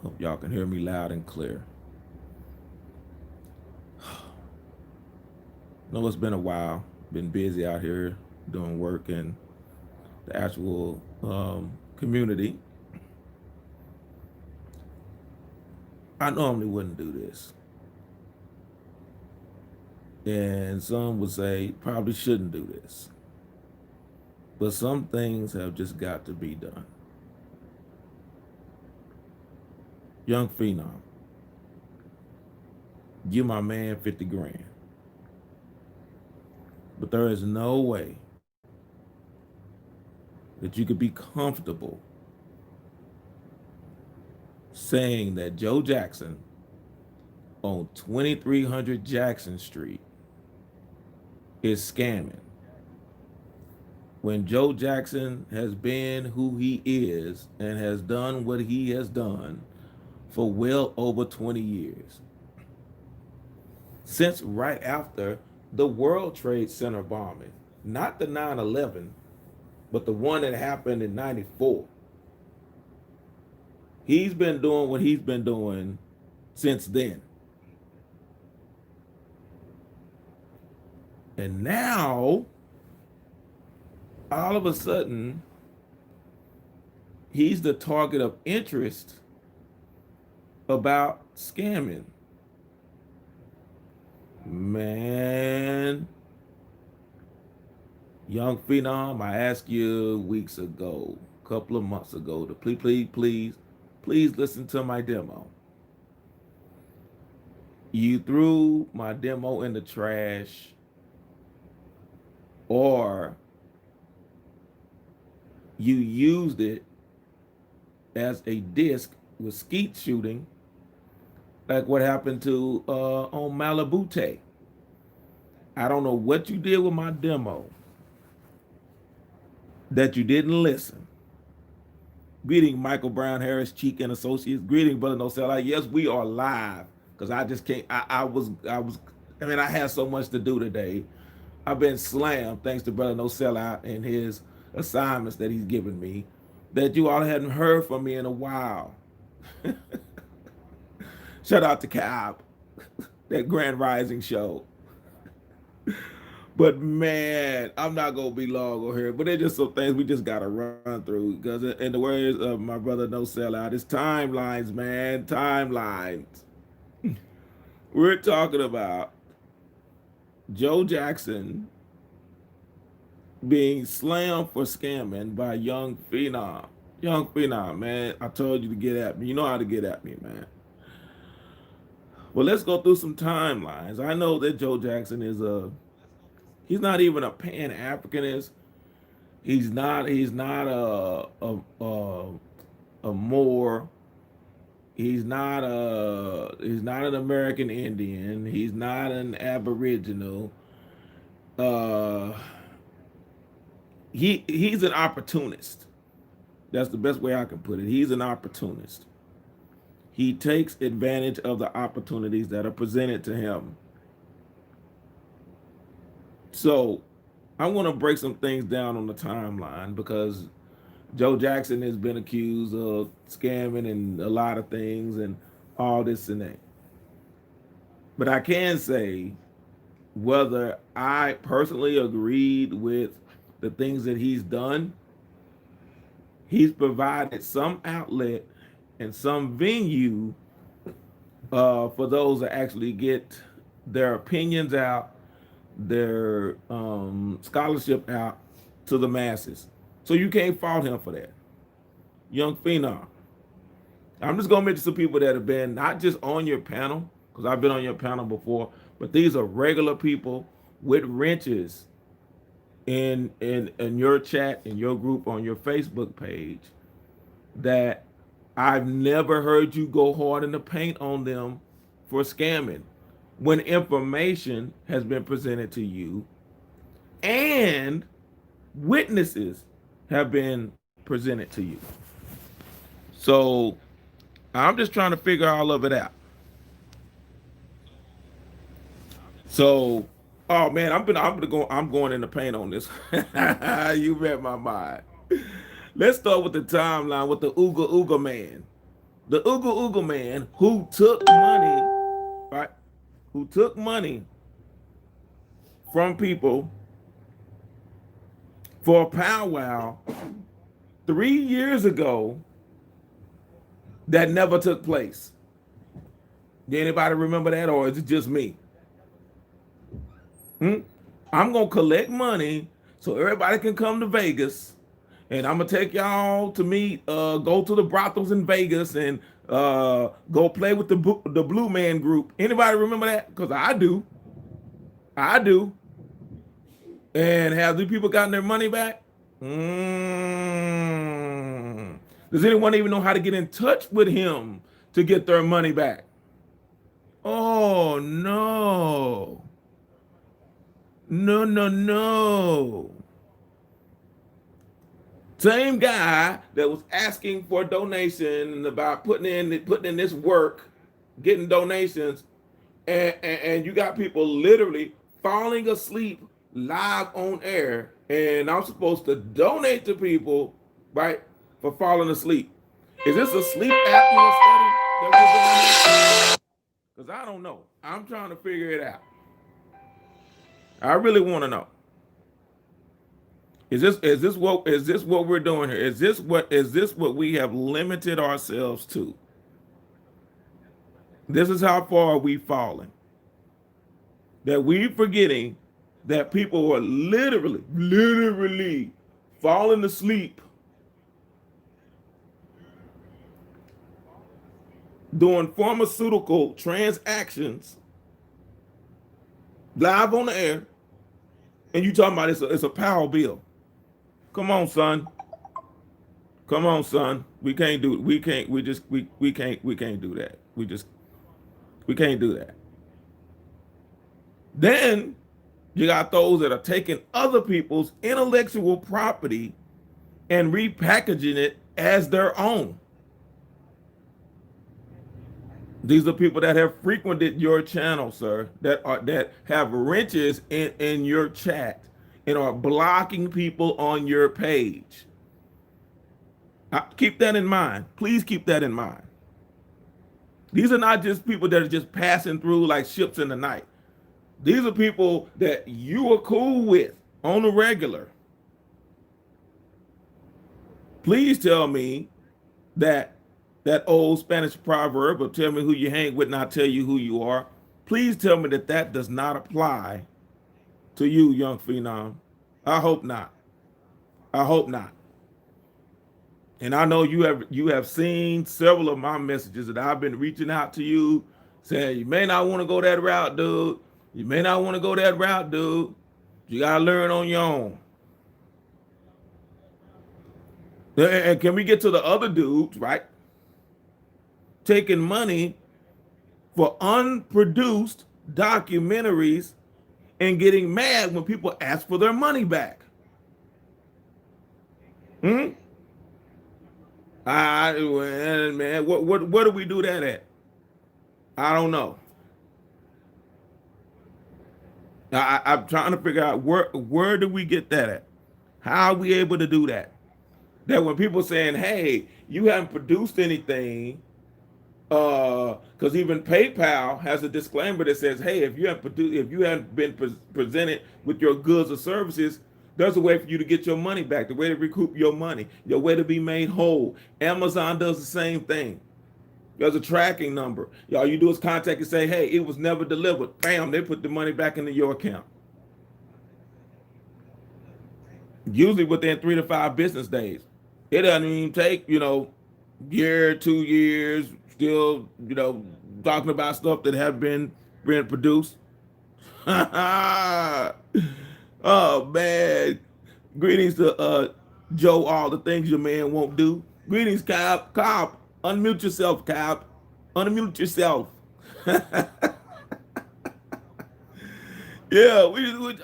Hope y'all can hear me loud and clear. No, it's been a while. Been busy out here doing work in the actual community. I normally wouldn't do this. And some would say probably shouldn't do this. But some things have just got to be done. Young Phenom, give my man 50 grand. But there is no way that you could be comfortable saying that Joe Jackson on 2300 Jackson Street is scamming when Joe Jackson has been who he is and has done what he has done for well over 20 years. Since right after the World Trade Center bombing, not the 9/11, but the one that happened in 94. He's been doing what he's been doing since then. And now, all of a sudden, he's the target of interest about scamming. Man, young Phenom, I asked you weeks ago, a couple of months ago, to please listen to my demo. You threw my demo in the trash, or you used it as a disc with skeet shooting, like what happened to on Malabute. I don't know what you did with my demo that you didn't listen. Greeting Michael Brown Harris, Cheek and Associates. Greeting Brother No Sellout. Yes, we are live because I just can't. I mean, I had so much to do today. I've been slammed thanks to Brother No Sellout and his assignments that he's given me that you all hadn't heard from me in a while. Shout out to Cab, that Grand Rising show. But man, I'm not gonna be long on here. But there's just some things we just gotta run through because, in the words of my brother No Sellout, it's timelines, man, timelines. We're talking about Joe Jackson being slammed for scamming by Young Phenom. Young Phenom, man, I told you to get at me. You know how to get at me, man. Well, let's go through some timelines. I know that Joe Jackson he's not even a Pan-Africanist. He's not a Moor. He's not an American Indian. He's not an Aboriginal. Uh, he's an opportunist. That's the best way I can put it. He's an opportunist. He takes advantage of the opportunities that are presented to him. So I'm going to break some things down on the timeline because Joe Jackson has been accused of scamming and a lot of things and all this and that. But I can say whether I personally agreed with the things that he's done, he's provided some outlet and some venue for those that actually get their opinions out, their scholarship out to the masses. So you can't fault him for that. Young Phenom. I'm just gonna mention some people that have been not just on your panel, because I've been on your panel before, but these are regular people with wrenches in your chat, in your group, on your Facebook page, that I've never heard you go hard in the paint on them for scamming when information has been presented to you and witnesses have been presented to you. So I'm just trying to figure all of it out. So, oh man, I'm going in the paint on this. You read my mind. Let's start with the timeline with the Ooga Ooga man. The Ooga Ooga man who took money, right? Who took money from people for a powwow 3 years ago that never took place. Did anybody remember that, or is it just me? I'm gonna collect money so everybody can come to Vegas, and I'm gonna take y'all to meet, go to the brothels in Vegas, and go play with the Blue Man Group. Anybody remember that? Because I do. I do. And have these people gotten their money back? Does anyone even know how to get in touch with him to get their money back? Oh, no. No, no, no. Same guy that was asking for a donation and about putting in this work, getting donations, and you got people literally falling asleep live on air, and I'm supposed to donate to people, right, for falling asleep. Is this a sleep apnea study that we're doing? Because I don't know. I'm trying to figure it out. I really want to know. Is this what we're doing here? Is this what we have limited ourselves to? This is how far we've fallen. That we're forgetting that people are literally falling asleep doing pharmaceutical transactions live on the air, and you talking about it's a power bill. Come on, son. Come on, son. We can't do it. We can't do that. We can't do that. Then you got those that are taking other people's intellectual property and repackaging it as their own. These are people that have frequented your channel, sir, that have wrenches in your chat and are blocking people on your page. Keep that in mind. Please keep that in mind. These are not just people that are just passing through like ships in the night. These are people that you are cool with on the regular. Please tell me that old Spanish proverb of tell me who you hang with, not tell you who you are. Please tell me that does not apply to you, young Phenom. I hope not. I hope not. And I know you have seen several of my messages that I've been reaching out to you, saying you may not want to go that route, dude. You may not want to go that route, dude. You gotta learn on your own. And can we get to the other dudes, right? Taking money for unproduced documentaries and getting mad when people ask for their money back. Man, where do we do that at? I don't know. I'm trying to figure out where do we get that at? How are we able to do that? That when people saying, hey, you haven't produced anything, because even PayPal has a disclaimer that says, hey, if you haven't been presented with your goods or services, there's a way for you to get your money back, the way to recoup your money, your way to be made whole. Amazon does the same thing. There's a tracking number. All you do is contact and say, hey, it was never delivered. Bam, they put the money back into your account. Usually within 3 to 5 business days. It doesn't even take, year, 2 years, still, talking about stuff that have been produced. Oh, man. Greetings to Joe, all the things your man won't do. Greetings, Cobb. Cobb, unmute yourself, Cobb. Unmute yourself. Yeah,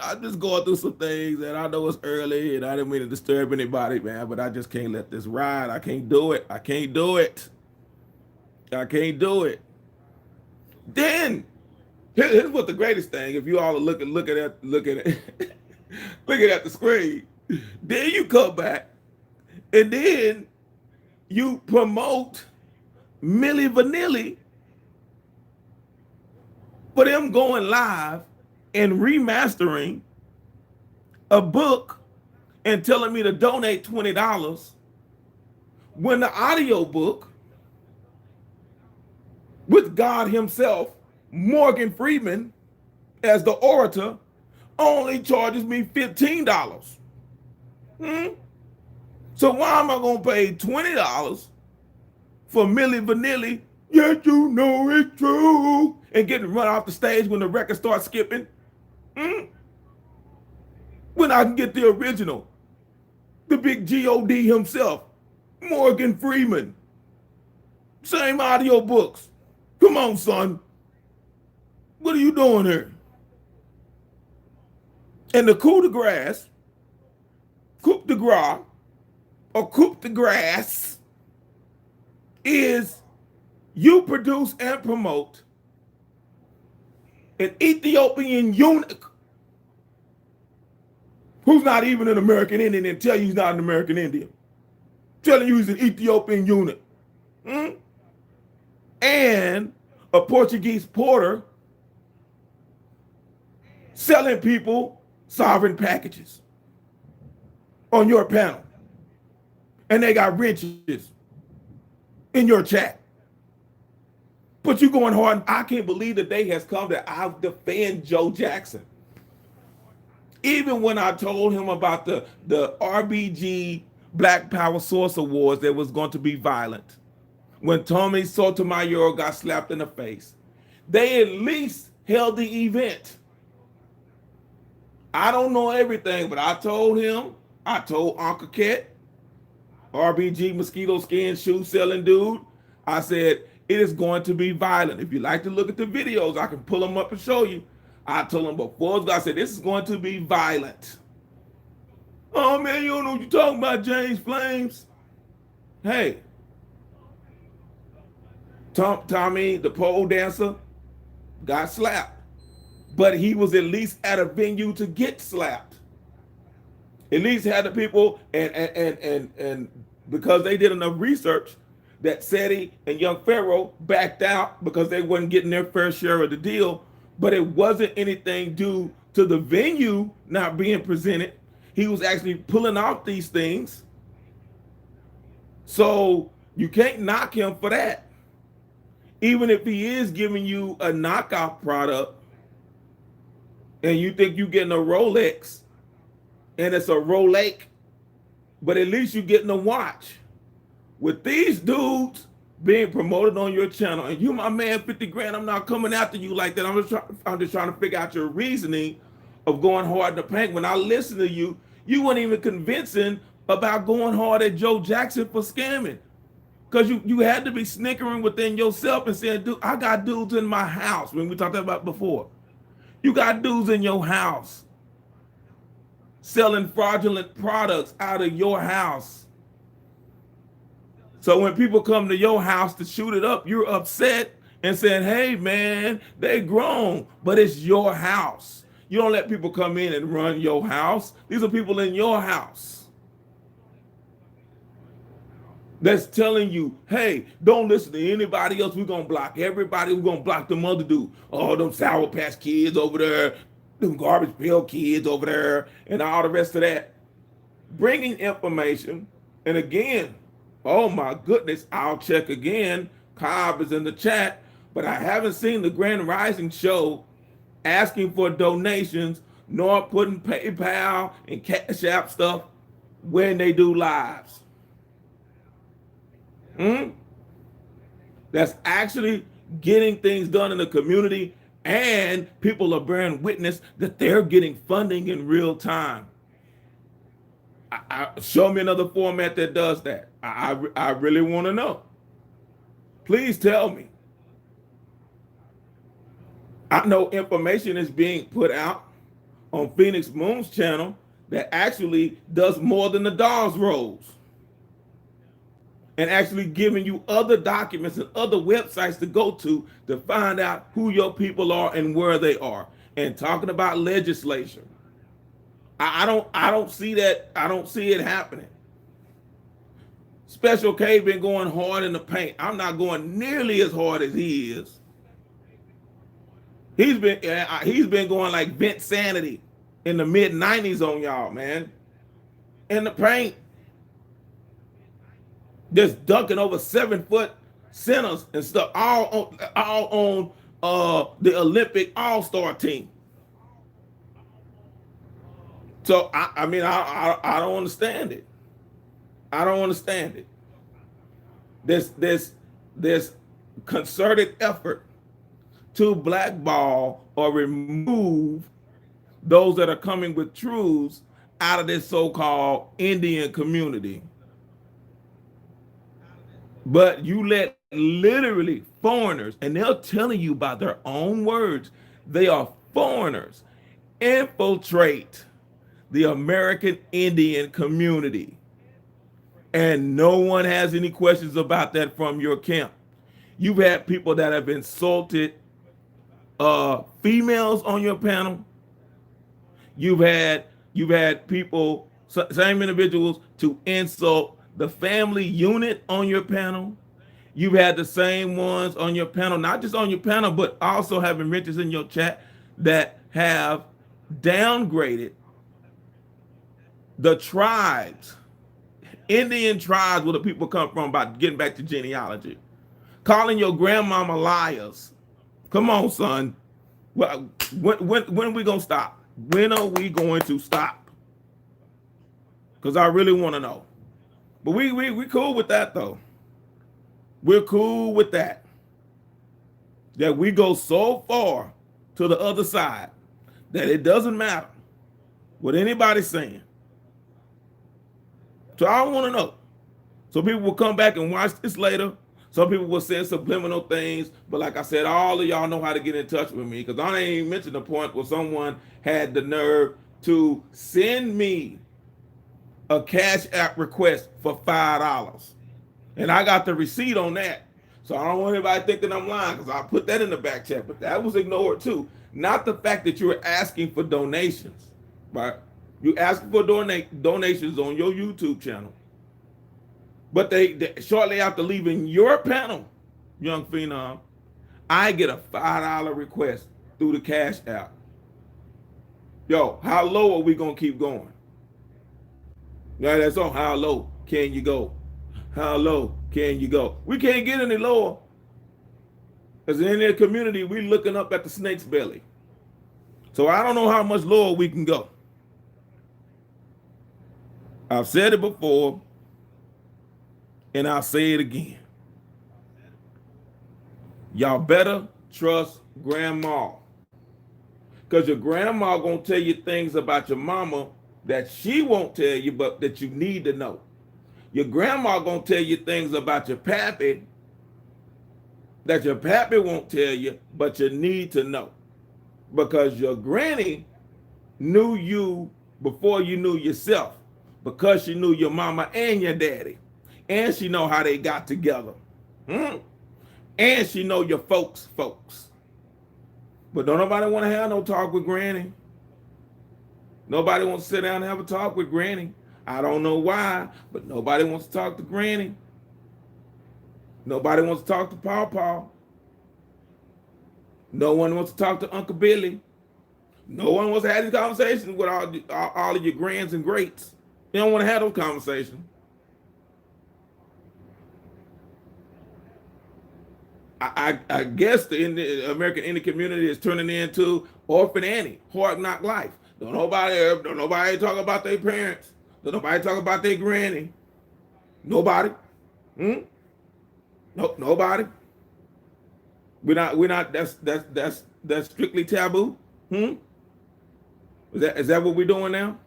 I'm just going through some things, and I know it's early, and I didn't mean to disturb anybody, man, but I just can't let this ride. I can't do it. I can't do it. I can't do it. Then, here's what the greatest thing, if you all are looking at looking at the screen, then you come back, and then you promote Milli Vanilli for them going live and remastering a book and telling me to donate $20 when the audio book with God himself, Morgan Freeman, as the orator, only charges me $15. So why am I going to pay $20 for Milli Vanilli? Yes, you know it's true. And getting run off the stage when the record starts skipping? When I can get the original, the big G.O.D. himself, Morgan Freeman. Same audio books. Come on, son. What are you doing here? And the coup de grace, coup de grace, or coup de grace is you produce and promote an Ethiopian eunuch who's not even an American Indian and tell you he's not an American Indian. Telling you he's an Ethiopian eunuch. And a Portuguese porter selling people sovereign packages on your panel. And they got wrenches in your chat. But you going hard. I can't believe the day has come that I defend Joe Jackson. Even when I told him about the RBG Black Power Source Awards that was going to be violent, when Tommy Sotomayor got slapped in the face, they at least held the event. I don't know everything, but I told him, I told Uncle Ket, RBG mosquito skin shoe selling dude, I said, it is going to be violent. If you like to look at the videos, I can pull them up and show you. I told him before, I said, this is going to be violent. Oh man, you don't know what you're talking about, James Flames. Hey, Tommy, the pole dancer, got slapped. But he was at least at a venue to get slapped. At least had the people, and because they did enough research, that Seti and Young Pharaoh backed out because they wasn't getting their fair share of the deal, but it wasn't anything due to the venue not being presented. He was actually pulling off these things. So you can't knock him for that. Even if he is giving you a knockout product and you think you're getting a Rolex and it's a Rolex, but at least you're getting a watch. With these dudes being promoted on your channel, and you, my man, 50 grand, I'm not coming after you like that. I'm just trying to figure out your reasoning of going hard in the paint. When I listen to you, you weren't even convincing about going hard at Joe Jackson for scamming. Because you had to be snickering within yourself and saying, dude, I got dudes in my house, when we talked about before. You got dudes in your house selling fraudulent products out of your house. So when people come to your house to shoot it up, you're upset and saying, hey, man, they grown, but it's your house. You don't let people come in and run your house. These are people in your house that's telling you, hey, don't listen to anybody else. We're going to block everybody. We're going to block them other dude. Oh, them Sour Patch Kids over there, them Garbage Pail Kids over there, and all the rest of that. Bringing information, and again, oh my goodness, I'll check again. Cobb is in the chat, but I haven't seen the Grand Rising show asking for donations, nor putting PayPal and Cash App stuff when they do lives. That's actually getting things done in the community, and people are bearing witness that they're getting funding in real time. Show me another format that does that. I really want to know. Please tell me. I know information is being put out on Phoenix Moon's channel that actually does more than the Dawes rolls, and actually giving you other documents and other websites to go to find out who your people are and where they are, and talking about legislation. I don't see that. I don't see it happening. Special K been going hard in the paint. I'm not going nearly as hard as he is. He's been going like Vince Sanity in the mid-90s on y'all, man. In the paint. Just dunking over 7-foot centers and stuff, all on the Olympic All-Star team. So I mean I don't understand it. I don't understand it. This concerted effort to blackball or remove those that are coming with truths out of this so-called Indian community. But you let literally foreigners, and they're telling you by their own words, they are foreigners, infiltrate the American Indian community. And no one has any questions about that from your camp. You've had people that have insulted females on your panel. You've had people, same individuals, to insult the family unit on your panel. You've had the same ones on your panel, not just on your panel, but also having renters in your chat that have downgraded the tribes, Indian tribes where the people come from, by getting back to genealogy, calling your grandmama liars. Come on, son. Well, when are we gonna stop? When are we going to stop? Because I really want to know. But we cool with that though. We're cool with that. That we go so far to the other side that it doesn't matter what anybody's saying. So I want to know. So people will come back and watch this later. Some people will say subliminal things, but like I said, all of y'all know how to get in touch with me, because I ain't even mentioned the point where someone had the nerve to send me a Cash App request for $5. And I got the receipt on that. So I don't want anybody thinking I'm lying, because I put that in the back chat, but that was ignored too. Not the fact that you're asking for donations, right? You asking for donations on your YouTube channel. But they shortly after leaving your panel, Young Phenom, I get a $5 request through the Cash App. Yo, how low are we gonna keep going? Yeah, that's all. How low can you go? How low can you go? We can't get any lower. Because in their community, we looking up at the snake's belly. So I don't know how much lower we can go. I've said it before, and I'll say it again. Y'all better trust grandma. Because your grandma gonna tell you things about your mama that she won't tell you, but that you need to know. Your grandma gonna tell you things about your pappy that your pappy won't tell you, but you need to know. Because your granny knew you before you knew yourself, because she knew your mama and your daddy, and she know how they got together, and she know your folks. But don't nobody want to have no talk with granny. Nobody wants to sit down and have a talk with granny. I don't know why, but nobody wants to talk to granny. Nobody wants to talk to Pawpaw. No one wants to talk to Uncle Billy. No one wants to have these conversations with all of your grands and greats. You don't want to have those conversations. I guess the American Indian community is turning into Orphan Annie, Hard Knock Life. Don't nobody talk about their parents. Don't nobody talk about their granny. Nobody. No, nobody. We're not. That's strictly taboo. Is that what we're doing now?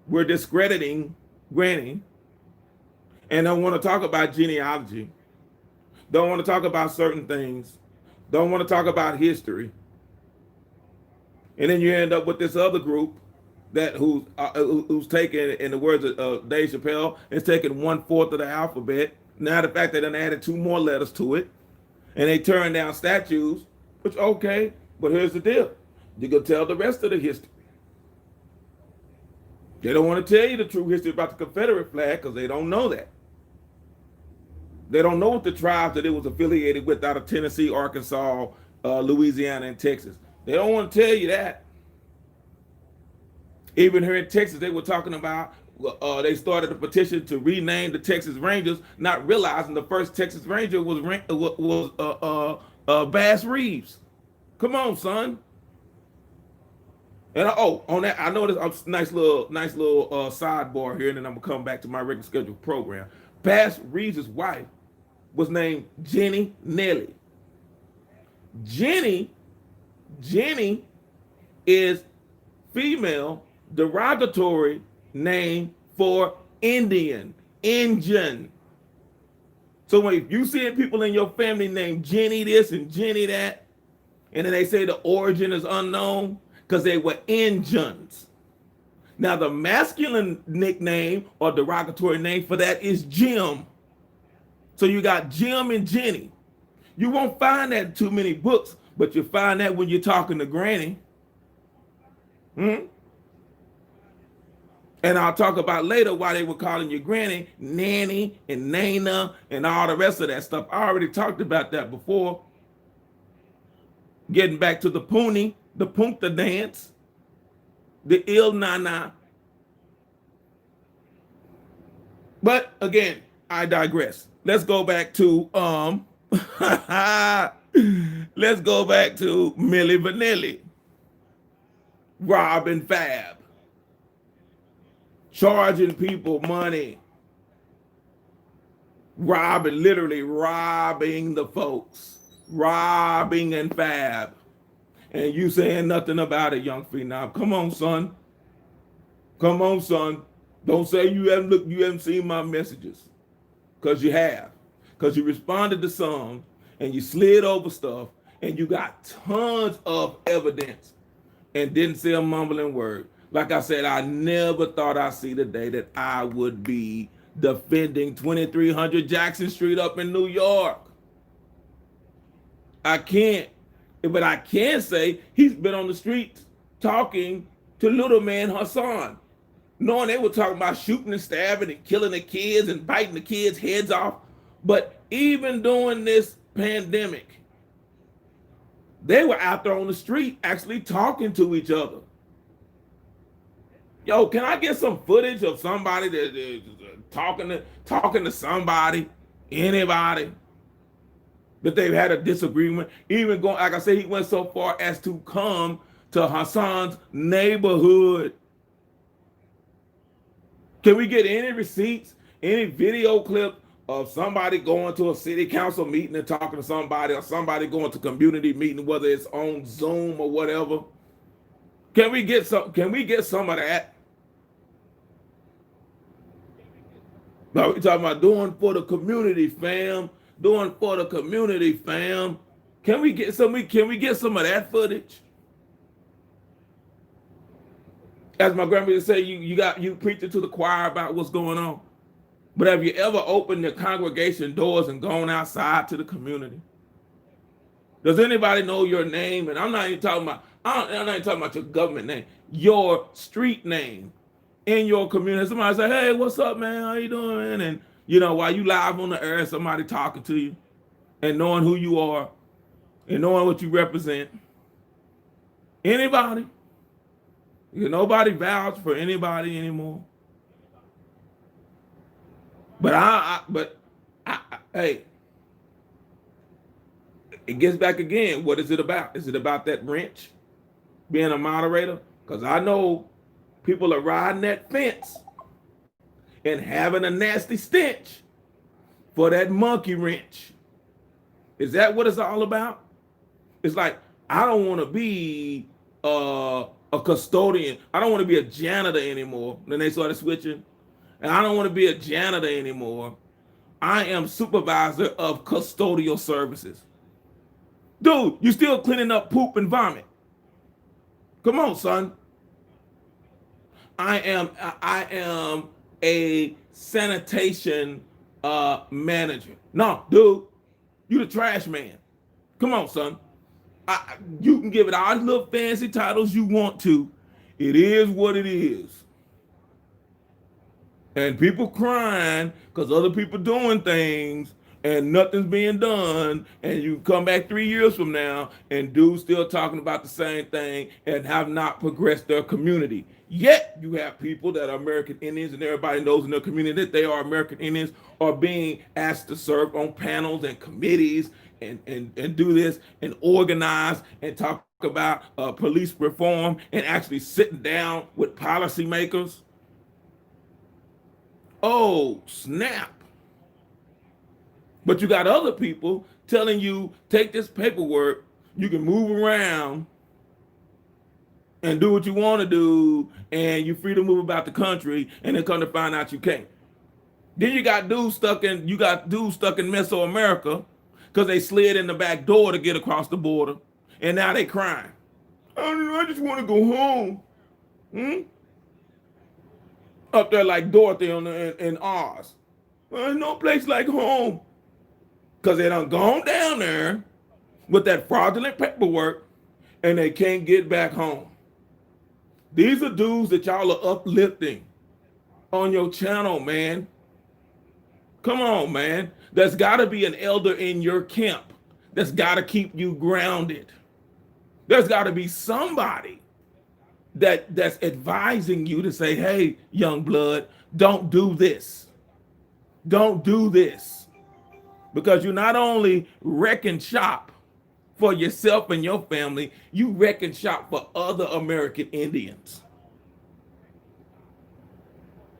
We're discrediting granny, and don't want to talk about genealogy. Don't want to talk about certain things. Don't want to talk about history. And then you end up with this other group that who's taken, in the words of Dave Chappelle, is taking 1/4 of the alphabet. Now the fact that they added 2 more letters to it, and they turn down statues, which okay, but here's the deal: you can tell the rest of the history. They don't want to tell you the true history about the Confederate flag because they don't know that. They don't know what the tribes that it was affiliated with out of Tennessee, Arkansas, Louisiana, and Texas. They don't want to tell you that. Even here in Texas, they were talking about, they started a petition to rename the Texas Rangers, not realizing the first Texas Ranger was Bass Reeves. Come on, son. And on that, I know this nice little sidebar here, and then I'm gonna come back to my regular scheduled program. Bass Reeves' wife was named Jenny Nelly. Jenny is female derogatory name for Indian. So when you see people in your family named Jenny this and Jenny that, and then they say the origin is unknown because they were Indians. Now the masculine nickname or derogatory name for that is Jim. So you got Jim and Jenny. You won't find that in too many books, but you find that when you're talking to Granny. And I'll talk about later why they were calling you Granny, Nanny, and Nana, and all the rest of that stuff. I already talked about that before. Getting back to the Pony, the Punta dance, the Il Nana. But again, I digress. Let's go back to let's go back to Milli Vanilli, robbing Fab, charging people money, literally robbing the folks, robbing and Fab, and you saying nothing about it, young Phenom. Come on, son. Come on, son. Don't say you haven't seen my messages, because you have. Because you responded to some, and you slid over stuff, and you got tons of evidence, and didn't say a mumbling word. Like I said, I never thought I'd see the day that I would be defending 2300 Jackson Street up in New York. I can't. But I can say he's been on the streets talking to little man Hassan, knowing they were talking about shooting and stabbing and killing the kids and biting the kids' heads off. But even during this pandemic, they were out there on the street actually talking to each other. Yo, can I get some footage of somebody that talking to somebody, anybody, that they've had a disagreement? Even going, like I said, he went so far as to come to Hassan's neighborhood. Can we get any receipts, any video clip of somebody going to a city council meeting and talking to somebody, or somebody going to community meeting, whether it's on Zoom or whatever? Can we get some of that? No, we're talking about doing for the community, fam. Doing for the community, fam. Can we get some of that footage? As my grandmother say, you preach it to the choir about what's going on. But have you ever opened your congregation doors and gone outside to the community? Does anybody know your name? And I'm not even talking about your government name, your street name in your community. Somebody say, "Hey, what's up, man? How you doing, man?" And while you live on the air, somebody talking to you and knowing who you are and knowing what you represent. Anybody? Nobody vouch for anybody anymore. But hey, it gets back again. What is it about? Is it about that wrench being a moderator? Because I know people are riding that fence and having a nasty stench for that monkey wrench. Is that what it's all about? It's like, I don't want to be a custodian. I don't want to be a janitor anymore. Then they started switching. And I don't want to be a janitor anymore. I am supervisor of custodial services. Dude, you still cleaning up poop and vomit. Come on, son. I am a sanitation manager. No, dude, you the trash man. Come on, son. You can give it all the little fancy titles you want to. It is what it is. and people crying because other people doing things and nothing's being done, and you come back 3 years from now and dudes still talking about the same thing and have not progressed their community. Yet you have people that are American Indians, and everybody knows in their community that they are American Indians, are being asked to serve on panels and committees and do this and organize and talk about police reform and actually sitting down with policymakers. Oh, snap. But you got other people telling you, take this paperwork, you can move around and do what you want to do, and you're free to move about the country, and then come to find out you can't. Then you got dudes stuck in Mesoamerica because they slid in the back door to get across the border, and now they crying. I just want to go home. Up there like Dorothy in Oz. There's no place like home. Because they done gone down there with that fraudulent paperwork and they can't get back home. These are dudes that y'all are uplifting on your channel, man. Come on, man. There's got to be an elder in your camp that's got to keep you grounded. There's got to be somebody that's advising you to say, hey, young blood, don't do this. Don't do this. Because you not only wrecking shop for yourself and your family, you wrecking shop for other American Indians.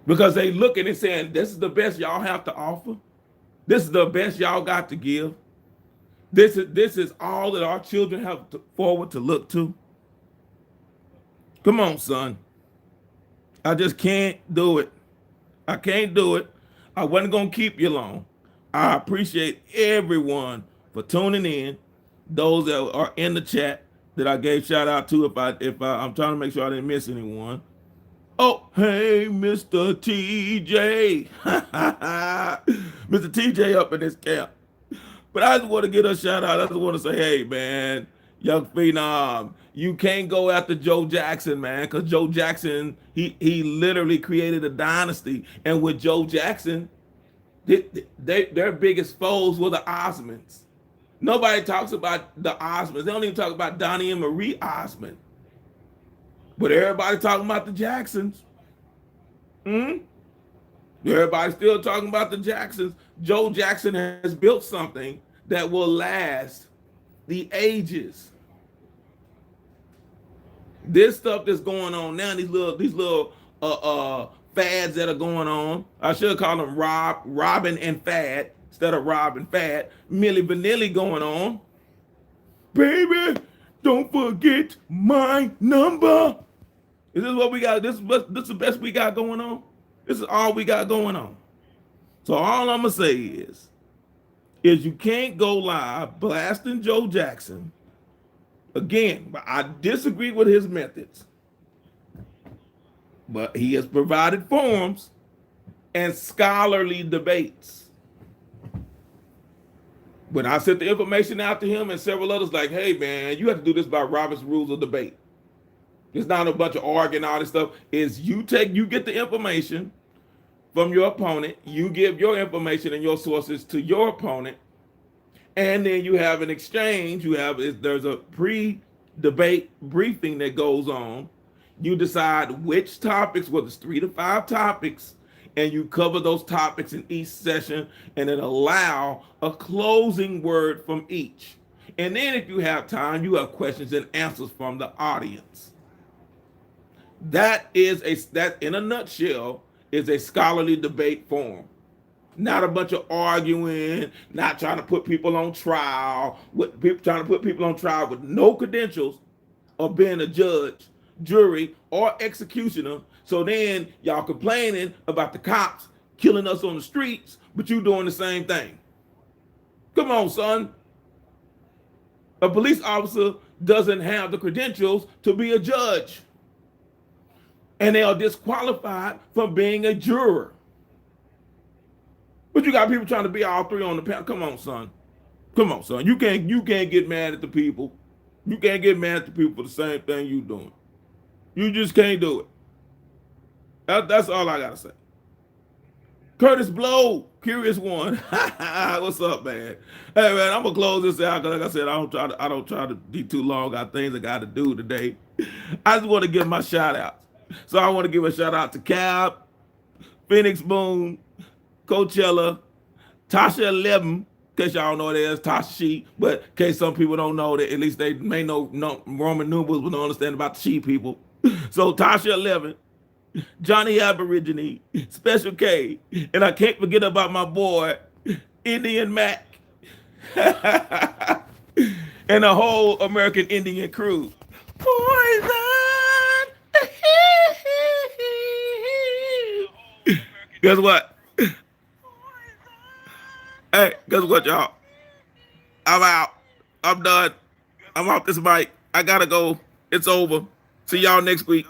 Because they looking and saying, this is the best y'all have to offer. This is the best y'all got to give. This is all that our children have forward to look to. Come on, son. I just can't do it. I can't do it. I wasn't going to keep you long. I appreciate everyone for tuning in. Those that are in the chat that I gave shout out to. I'm trying to make sure I didn't miss anyone. Oh, hey, Mr. TJ. Mr. TJ up in this camp. But I just want to get a shout out. I just want to say, hey, man, young Phenom, you can't go after Joe Jackson, man, because Joe Jackson, he literally created a dynasty. And with Joe Jackson, their biggest foes were the Osmonds. Nobody talks about the Osmonds. They don't even talk about Donnie and Marie Osmond. But everybody talking about the Jacksons. Everybody's still talking about the Jacksons. Joe Jackson has built something that will last the ages. This stuff that's going on now, these little fads that are going on. I should call them Robin and Fad instead of Rob and Fad. Milli Vanilli going on. Baby, don't forget my number. Is this what we got? This is the best we got going on? This is all we got going on. So all I'm going to say is you can't go live blasting Joe Jackson. Again, I disagree with his methods. But he has provided forums and scholarly debates. When I sent the information out to him and several others, like, hey, man, you have to do this by Robert's Rules of Debate. It's not a bunch of arguing, all this stuff. Is you get the information from your opponent, you give your information and your sources to your opponent, and then you have an exchange. There's a pre-debate briefing that goes on. You decide which topics, whether it's 3 to 5 topics, and you cover those topics in each session, and then allow a closing word from each. And then if you have time, you have questions and answers from the audience. That in a nutshell is a scholarly debate forum. Not a bunch of arguing, not trying to put people on trial, trying to put people on trial with no credentials of being a judge, jury, or executioner. So then y'all complaining about the cops killing us on the streets, but you doing the same thing. Come on, son. A police officer doesn't have the credentials to be a judge. And they are disqualified from being a juror. But you got people trying to be all three on the panel. Come on, son. Come on, son. You can't get mad at the people. You can't get mad at the people for the same thing you doing. You just can't do it. That's all I gotta say. Curtis Blow, Curious One. What's up, man? Hey man, I'm gonna close this out because like I said, I don't try to be too long. Got things I gotta do today. I just want to give my shout outs. So I want to give a shout out to Cab, Phoenix Moon, Coachella, Tasha 11, in case y'all don't know what it is, Tasha She, but in case some people don't know that, at least they may know Roman numerals but don't understand about the She people. So Tasha 11, Johnny Aborigine, Special K, and I can't forget about my boy, Indian Mac, and the whole American Indian crew. Poison! Guess what? Hey, guess what, y'all? I'm out. I'm done. I'm off this mic. I gotta go. It's over. See y'all next week.